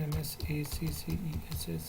MSACCESS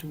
2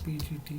PGT,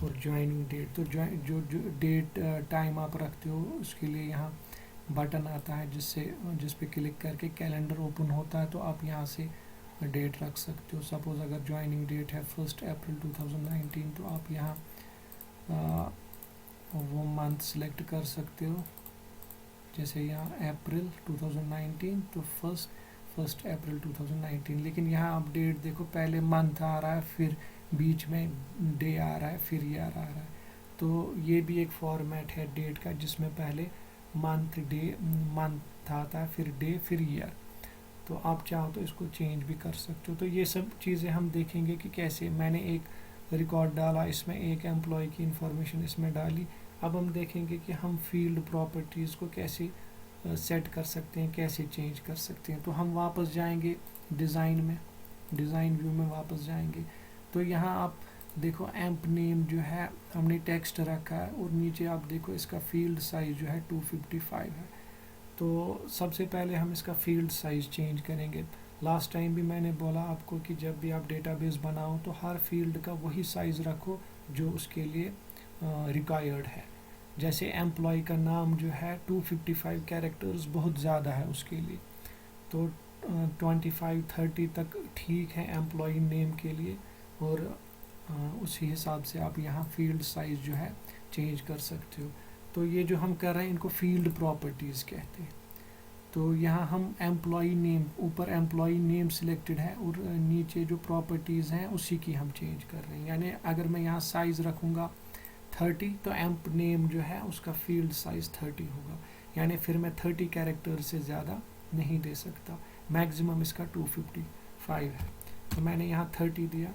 اور joining date. تو جو ڈیٹ ٹائم آپ رکھتے ہو اس کے لیے یہاں بٹن آتا ہے جس پہ کلک کر کے کیلنڈر اوپن ہوتا ہے, تو آپ یہاں سے ڈیٹ رکھ سکتے ہو. سپوز اگر جوائننگ ڈیٹ ہے 1 اپریل 2019, تو آپ یہاں وہ منتھ سلیکٹ کر سکتے ہو, جیسے یہاں اپریل 2019, تو 1 اپریل 2019. لیکن یہاں آپ ڈیٹ دیکھو, پہلے منتھ آ رہا ہے, پھر بیچ میں ڈے آ رہا ہے, پھر ایئر آ رہا ہے. تو یہ بھی ایک فارمیٹ ہے ڈیٹ کا, جس میں پہلے منتھ آتا ہے, پھر ڈے, پھر ایئر. تو آپ چاہو تو اس کو چینج بھی کر سکتے ہو. تو یہ سب چیزیں ہم دیکھیں گے کہ کیسے. میں نے ایک ریکارڈ ڈالا, اس میں ایک امپلائی کی انفارمیشن اس میں ڈالی. اب ہم دیکھیں گے کہ ہم فیلڈ پراپرٹیز کو کیسے سیٹ کر سکتے ہیں, کیسے چینج کر سکتے ہیں. تو ہم واپس جائیں گے ڈیزائن ویو میں واپس جائیں گے. تو یہاں آپ دیکھو ایمپ نیم جو ہے ہم نے ٹیکسٹ رکھا ہے, اور نیچے آپ دیکھو اس کا فیلڈ سائز جو ہے 255 ہے. تو سب سے پہلے ہم اس کا فیلڈ سائز چینج کریں گے. لاسٹ ٹائم بھی میں نے بولا آپ کو کہ جب بھی آپ ڈیٹا بیس بناؤ تو ہر فیلڈ کا وہی سائز رکھو جو اس کے لیے ریکوائرڈ ہے. جیسے امپلائی کا نام جو ہے 255 کیریکٹرز بہت زیادہ ہے اس کے لیے, تو 25-30 تک ٹھیک ہے امپلائی نیم کے لیے. اور اسی حساب سے آپ یہاں فیلڈ سائز جو ہے چینج کر سکتے ہو. تو یہ جو ہم کر رہے ہیں ان کو فیلڈ پراپرٹیز کہتے ہیں. تو یہاں ہم امپلائی نیم, اوپر امپلائی نیم سلیکٹڈ ہے, اور نیچے جو پراپرٹیز ہیں اسی کی ہم چینج کر رہے ہیں. یعنی اگر میں یہاں سائز رکھوں گا 30, تو ایمپ نیم جو ہے اس کا فیلڈ سائز 30 ہوگا. یعنی پھر میں 30 کیریکٹر سے زیادہ نہیں دے سکتا. میکسیمم اس کا 255 ہے, تو میں نے یہاں 30 دیا.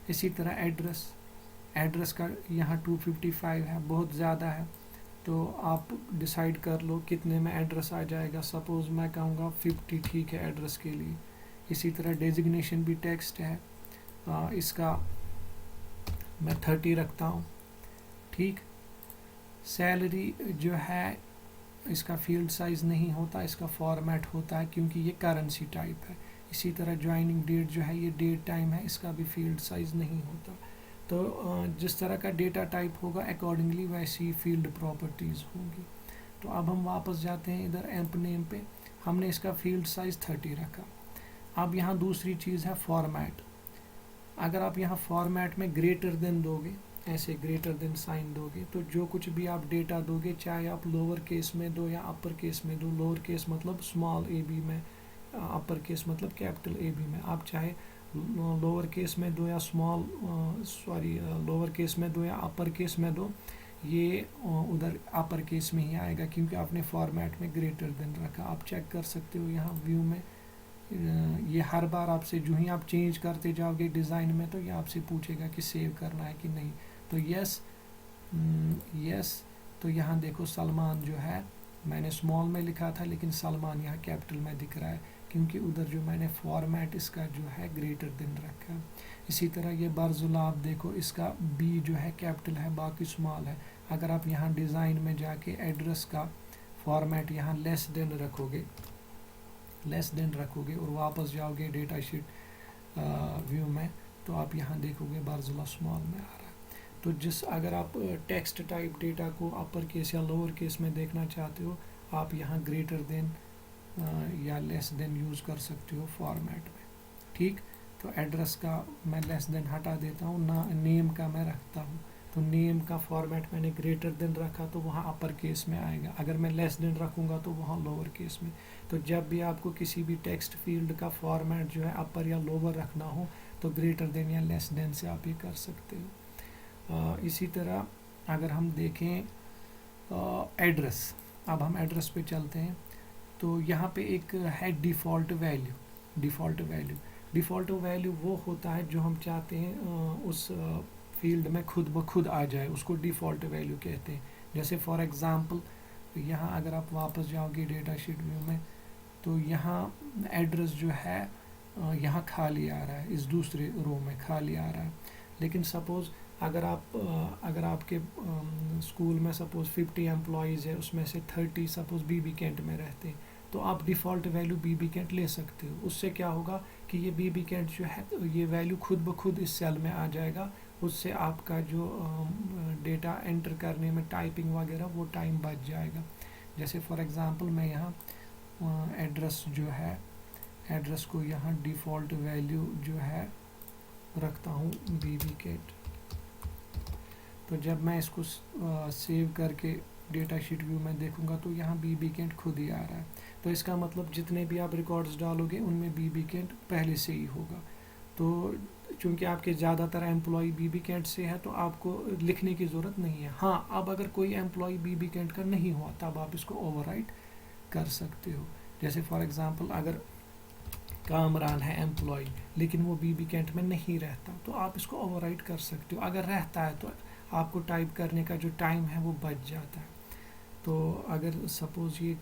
اسی طرح ایڈریس کا یہاں 255 ہے, بہت زیادہ ہے. تو آپ ڈیسائیڈ کر لو کتنے میں ایڈریس آ جائے گا. سپوز میں کہوں گا 50 ٹھیک ہے ایڈریس کے لیے. اسی طرح ڈیزگنیشن بھی ٹیکسٹ ہے, اس کا میں 30 رکھتا ہوں. ٹھیک. سیلری جو ہے اس کا فیلڈ سائز نہیں ہوتا, اس کا فارمیٹ ہوتا ہے کیونکہ یہ کرنسی ٹائپ ہے. اسی طرح جوائننگ ڈیٹ جو ہے یہ ڈیٹ ٹائم ہے, اس کا بھی فیلڈ سائز نہیں ہوتا. تو جس طرح کا ڈیٹا ٹائپ ہوگا اکارڈنگلی ویسی فیلڈ پراپرٹیز ہوگی. تو اب ہم واپس جاتے ہیں ادھر ایمپ نیم پہ, ہم نے اس کا فیلڈ سائز 30 رکھا. اب یہاں دوسری چیز ہے فارمیٹ. اگر آپ یہاں فارمیٹ میں گریٹر دین دو گے, ایسے گریٹر دین سائن دو گے, تو جو کچھ بھی آپ ڈیٹا دو گے, چاہے آپ لوور کیس میں دو یا اپر کیس میں دو, لوور کیس مطلب اسمال اے بی میں, اپر کیس مطلب کیپٹل اے بی میں, آپ چاہے لوور کیس میں دو یا لوور کیس میں دو یا اپر کیس میں دو, یہ ادھر اپر کیس میں ہی آئے گا کیونکہ آپ نے فارمیٹ میں گریٹر دین رکھا. آپ چیک کر سکتے ہو یہاں ویو میں, یہ ہر بار آپ سے جو ہی آپ چینج کرتے جاؤ گے ڈیزائن میں, تو یہ آپ سے پوچھے گا کہ سیو کرنا ہے کہ نہیں. تو یس. تو یہاں دیکھو سلمان جو ہے میں نے اسمال میں لکھا تھا, لیکن سلمان یہاں کیپٹل میں دکھ رہا ہے کیونکہ ادھر جو میں نے فارمیٹ اس کا جو ہے گریٹر دین رکھا. اسی طرح یہ برزولا آپ دیکھو, اس کا بی جو ہے کیپٹل ہے, باقی اسمال ہے. اگر آپ یہاں ڈیزائن میں جا کے ایڈریس کا فارمیٹ یہاں لیس دین رکھو گے اور واپس جاؤ گے ڈیٹا شیٹ ویو میں, تو آپ یہاں دیکھو گے برزولا اسمال میں آ رہا ہے. تو اگر آپ ٹیکسٹ ٹائپ ڈیٹا کو اپر کیس یا لوور کیس میں دیکھنا چاہتے ہو, آپ یہاں گریٹر دین یا لیس دین یوز کر سکتے ہو فارمیٹ میں. ٹھیک. تو ایڈریس کا میں لیس دین ہٹا دیتا ہوں, نیم کا میں رکھتا ہوں. تو نیم کا فارمیٹ میں نے گریٹر دین رکھا تو وہاں اپر کیس میں آئے گا. اگر میں لیس دین رکھوں گا تو وہاں لوور کیس میں. تو جب بھی آپ کو کسی بھی ٹیکسٹ فیلڈ کا فارمیٹ جو ہے اپر یا لوور رکھنا ہو, تو گریٹر دین یا لیس دین سے آپ یہ کر سکتے ہو. اسی طرح اگر ہم دیکھیں ایڈریس, اب ہم ایڈریس پہ چلتے ہیں. تو یہاں پہ ایک ہے ڈیفالٹ ویلیو وہ ہوتا ہے جو ہم چاہتے ہیں اس فیلڈ میں خود بخود آ جائے, اس کو ڈیفالٹ ویلیو کہتے ہیں. جیسے فار ایگزامپل یہاں اگر آپ واپس جاؤ گے ڈیٹا شیٹ ویو میں, تو یہاں ایڈریس جو ہے یہاں خالی آ رہا ہے, اس دوسرے رو میں خالی آ رہا ہے. لیکن سپوز اگر آپ کے اسکول میں سپوز 50 امپلائیز ہے, اس میں سے 30 سپوز بی بی کینٹ میں رہتے ہیں, تو آپ ڈیفالٹ ویلیو بی بی کینٹ لے سکتے ہو. اس سے کیا ہوگا کہ یہ بی بی کینٹ جو ہے یہ ویلیو خود بخود اس سیل میں آ جائے گا, اس سے آپ کا جو ڈیٹا انٹر کرنے میں ٹائپنگ وغیرہ وہ ٹائم بچ جائے گا. جیسے فار ایگزامپل میں یہاں ایڈریس جو ہے ایڈریس کو یہاں ڈیفالٹ ویلیو جو ہے رکھتا ہوں BB_Kent. تو جب میں اس کو سیو کر کے ڈیٹا شیٹ ویو میں دیکھوں گا تو یہاں BB_Kent خود ہی آ رہا ہے. تو اس کا مطلب جتنے بھی آپ ریکارڈز ڈالو گے ان میں BB_Kent پہلے سے ہی ہوگا. تو چونکہ آپ کے زیادہ تر ایمپلائی BB_Kent سے ہے تو آپ کو لکھنے کی ضرورت نہیں ہے. ہاں اب اگر کوئی ایمپلائی BB_Kent کا نہیں ہوا تب آپ اس کو اوور رائٹ کر سکتے ہو. جیسے فار ایگزامپل اگر کامران ہے ایمپلائی لیکن وہ BB_Kent میں نہیں رہتا تو آپ اس کو اوور رائٹ کر سکتے ہو. اگر رہتا ہے تو آپ کو ٹائپ کرنے کا جو ٹائم ہے وہ بچ جاتا ہے. تو اگر سپوز یہ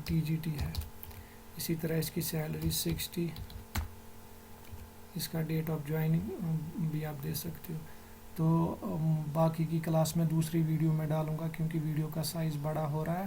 TGT ہے, اسی طرح اس کی سیلری 60, اس کا ڈیٹ آف جوائننگ بھی آپ دے سکتے ہو. تو باقی کی کلاس میں دوسری ویڈیو میں ڈالوں گا کیونکہ ویڈیو کا سائز بڑا ہو رہا ہے.